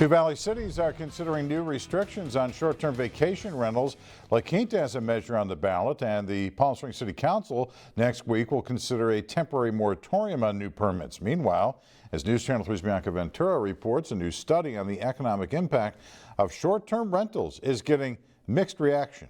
Two Valley cities are considering new restrictions on short-term vacation rentals. La Quinta has a measure on the ballot, and the Palm Springs City Council next week will consider a temporary moratorium on new permits. Meanwhile, as News Channel 3's Bianca Ventura reports, a new study on the economic impact of short-term rentals is getting mixed reaction.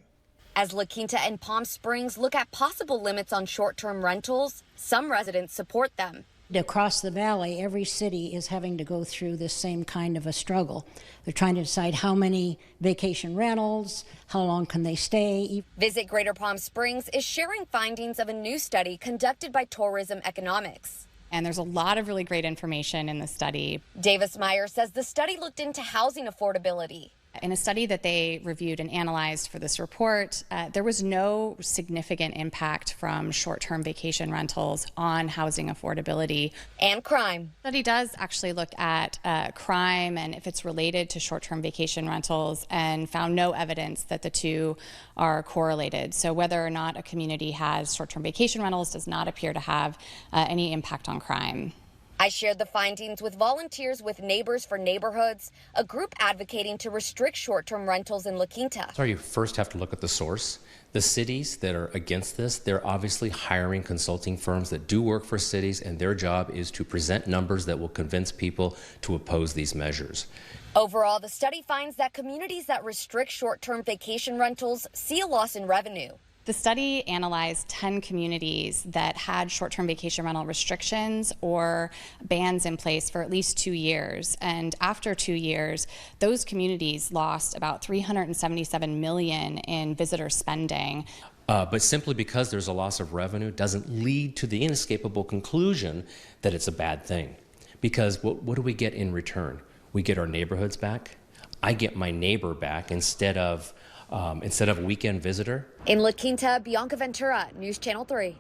As La Quinta and Palm Springs look at possible limits on short-term rentals, some residents support them. Across the valley, every city is having to go through this same kind of a struggle. They're trying to decide how many vacation rentals, how long can they stay. Visit Greater Palm Springs is sharing findings of a new study conducted by Tourism Economics. And there's a lot of really great information in the study. Davis Meyer says the study looked into housing affordability. In a study that they reviewed and analyzed for this report, there was no significant impact from short-term vacation rentals on housing affordability. And crime. The study does actually look at crime and if it's related to short-term vacation rentals, and found no evidence that the two are correlated. So whether or not a community has short-term vacation rentals does not appear to have any impact on crime. I shared the findings with volunteers with Neighbors for Neighborhoods, a group advocating to restrict short-term rentals in La Quinta. So you first have to look at the source. The cities that are against this, they're obviously hiring consulting firms that do work for cities, and their job is to present numbers that will convince people to oppose these measures. Overall, the study finds that communities that restrict short-term vacation rentals see a loss in revenue. The study analyzed 10 communities that had short-term vacation rental restrictions or bans in place for at least 2 years. And after 2 years, those communities lost about $377 million in visitor spending. But simply because there's a loss of revenue doesn't lead to the inescapable conclusion that it's a bad thing. Because what do we get in return? We get our neighborhoods back. I get my neighbor back instead of a weekend visitor. In La Quinta, Bianca Ventura, News Channel 3.